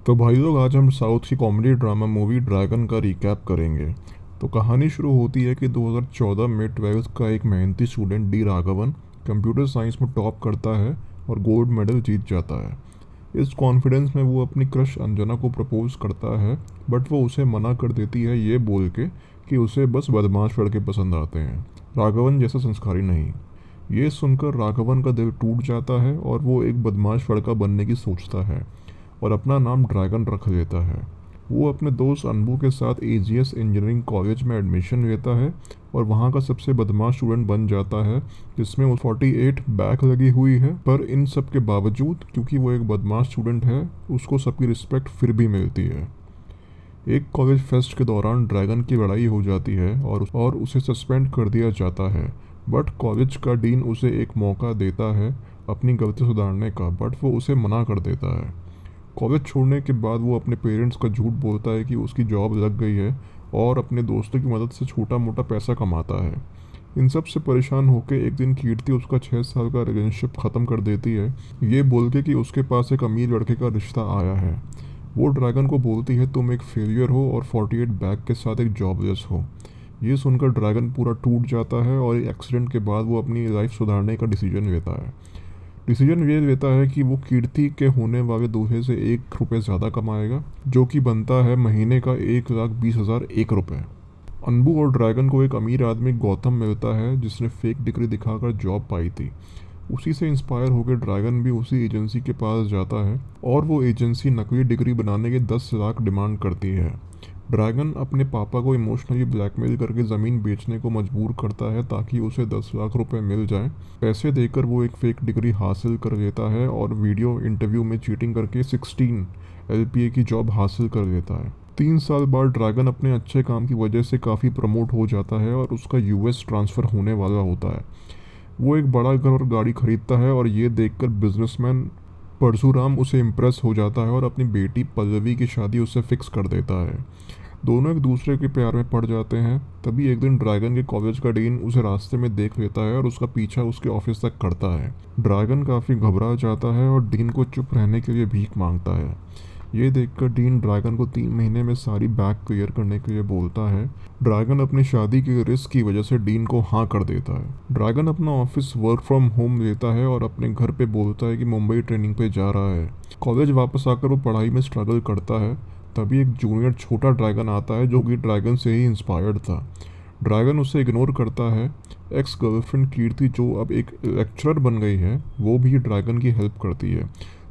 तो भाई लोग, आज हम साउथ की कॉमेडी ड्रामा मूवी ड्रैगन का रिकैप करेंगे। तो कहानी शुरू होती है कि 2014 में 12th का एक मेहनती student D Raghavan computer science में टॉप करता है और गोल्ड मेडल जीत जाता है। इस कॉन्फिडेंस में वो अपनी क्रश अंजना को प्रपोज करता है, बट वो उसे मना कर देती है ये बोल के कि उसे बस बदमाश लड़के पसंद आते हैं, राघवन जैसा संस्कारी नहीं। ये सुनकर राघवन का दिल टूट जाता है और वो एक बदमाश लड़का बनने की सोचता है और अपना नाम ड्रैगन रख लेता है। वो अपने दोस्त अनबू के साथ एजीएस इंजीनियरिंग कॉलेज में एडमिशन लेता है और वहाँ का सबसे बदमाश स्टूडेंट बन जाता है, जिसमें वो 48 बैक लगी हुई है। पर इन सब के बावजूद, क्योंकि वो एक बदमाश स्टूडेंट है, उसको सबकी रिस्पेक्ट फिर भी मिलती है। एक कॉलेज फेस्ट के दौरान ड्रैगन की लड़ाई हो जाती है और उसे सस्पेंड कर दिया जाता है। बट कॉलेज का डीन उसे एक मौका देता है अपनी गलती सुधारने का, बट वो उसे मना कर देता है। कॉलेज छोड़ने के बाद वो अपने पेरेंट्स का झूठ बोलता है कि उसकी जॉब लग गई है और अपने दोस्तों की मदद से छोटा मोटा पैसा कमाता है। इन सब से परेशान होकर एक दिन कीर्ति उसका 6 साल का रिलेशनशिप ख़त्म कर देती है, ये बोल के कि उसके पास एक अमीर लड़के का रिश्ता आया है। वो ड्रैगन को बोलती है तुम एक फेलियर हो और 48 बैग के साथ एक जॉबलेस हो। ये सुनकर ड्रैगन पूरा टूट जाता है और एक एक्सीडेंट के बाद वो अपनी लाइफ सुधारने का डिसीजन लेता है। डिसीजन ये लेता है कि वो कीर्ति के होने वाले दूल्हे से 1 रुपये ज़्यादा कमाएगा, जो कि बनता है महीने का 1,20,001 रुपये। अनबू और ड्रैगन को एक अमीर आदमी गौतम मिलता है जिसने फेक डिग्री दिखाकर जॉब पाई थी। उसी से इंस्पायर होकर ड्रैगन भी उसी एजेंसी के पास जाता है और वो एजेंसी नकली डिग्री बनाने के 10 लाख डिमांड करती है। ड्रैगन अपने पापा को इमोशनली ब्लैकमेल करके ज़मीन बेचने को मजबूर करता है ताकि उसे 10 लाख रुपए मिल जाएं। पैसे देकर वो एक फेक डिग्री हासिल कर लेता है और वीडियो इंटरव्यू में चीटिंग करके 16 LPA की जॉब हासिल कर लेता है। 3 साल बाद ड्रैगन अपने अच्छे काम की वजह से काफ़ी प्रमोट हो जाता है और उसका US ट्रांसफ़र होने वाला होता है। वो एक बड़ा घर और गाड़ी खरीदता है और ये देखकर बिजनेसमैन परशुराम उसे इम्प्रेस हो जाता है और अपनी बेटी पल्लवी की शादी उससे फिक्स कर देता है। दोनों एक दूसरे के प्यार में पड़ जाते हैं। तभी एक दिन ड्रैगन के कॉलेज का डीन उसे रास्ते में देख लेता है और उसका पीछा उसके ऑफिस तक करता है। ड्रैगन काफ़ी घबरा जाता है और डीन को चुप रहने के लिए भीख मांगता है। ये देखकर डीन ड्रैगन को 3 महीने में सारी बैग क्लियर करने के लिए बोलता है। ड्रैगन अपनी शादी के रिस्क की वजह से डीन को हाँ कर देता है। ड्रैगन अपना ऑफिस वर्क फ्रॉम होम लेता है और अपने घर पे बोलता है कि मुंबई ट्रेनिंग पे जा रहा है। कॉलेज वापस आकर वो पढ़ाई में स्ट्रगल करता है। तभी एक जूनियर छोटा ड्रैगन आता है जो कि ड्रैगन से ही इंस्पायर्ड था। ड्रैगन उसे इग्नोर करता है। एक्स गर्लफ्रेंड कीर्ति, जो अब एक लेक्चरर बन गई है, वो भी ड्रैगन की हेल्प करती है।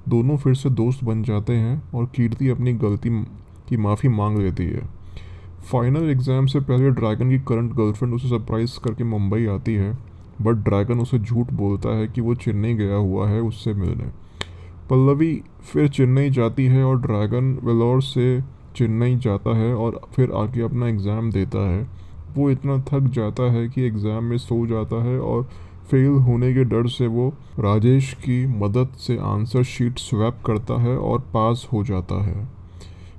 दोनों फिर से दोस्त बन जाते हैं और कीर्ति अपनी गलती की माफ़ी मांग लेती है। फाइनल एग्ज़ाम से पहले ड्रैगन की करंट गर्लफ्रेंड उसे सरप्राइज करके मुंबई आती है, बट ड्रैगन उसे झूठ बोलता है कि वो चेन्नई गया हुआ है उससे मिलने। पल्लवी फिर चेन्नई जाती है और ड्रैगन वेलोर से चेन्नई जाता है और फिर आके अपना एग्ज़ाम देता है। वो इतना थक जाता है कि एग्ज़ाम में सो जाता है और फेल होने के डर से वो राजेश की मदद से आंसर शीट स्वैप करता है और पास हो जाता है।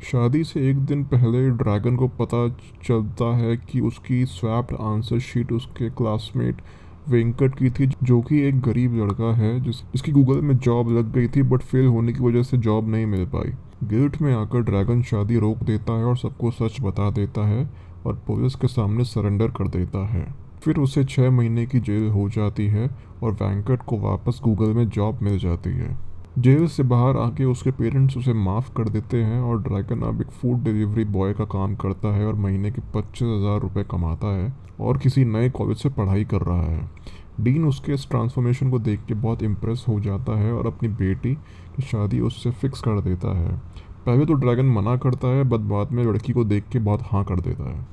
शादी से एक दिन पहले ड्रैगन को पता चलता है कि उसकी स्वैप्ड आंसर शीट उसके क्लासमेट वेंकट की थी, जो कि एक गरीब लड़का है जिसकी गूगल में जॉब लग गई थी, बट फेल होने की वजह से जॉब नहीं मिल पाई। गिल्ट में आकर ड्रैगन शादी रोक देता है और सबको सच बता देता है और पुलिस के सामने सरेंडर कर देता है। फिर उसे 6 महीने की जेल हो जाती है और वेंकट को वापस गूगल में जॉब मिल जाती है। जेल से बाहर आके उसके पेरेंट्स उसे माफ़ कर देते हैं और ड्रैगन अब एक फूड डिलीवरी बॉय का काम करता है और महीने के 25,000 रुपये कमाता है और किसी नए कॉलेज से पढ़ाई कर रहा है। डीन उसके इस ट्रांसफॉर्मेशन को देख के बहुत इम्प्रेस हो जाता है और अपनी बेटी की शादी उससे फिक्स कर देता है। पहले तो ड्रैगन मना करता है, बट बाद में लड़की को देख के बहुत हाँ कर देता है।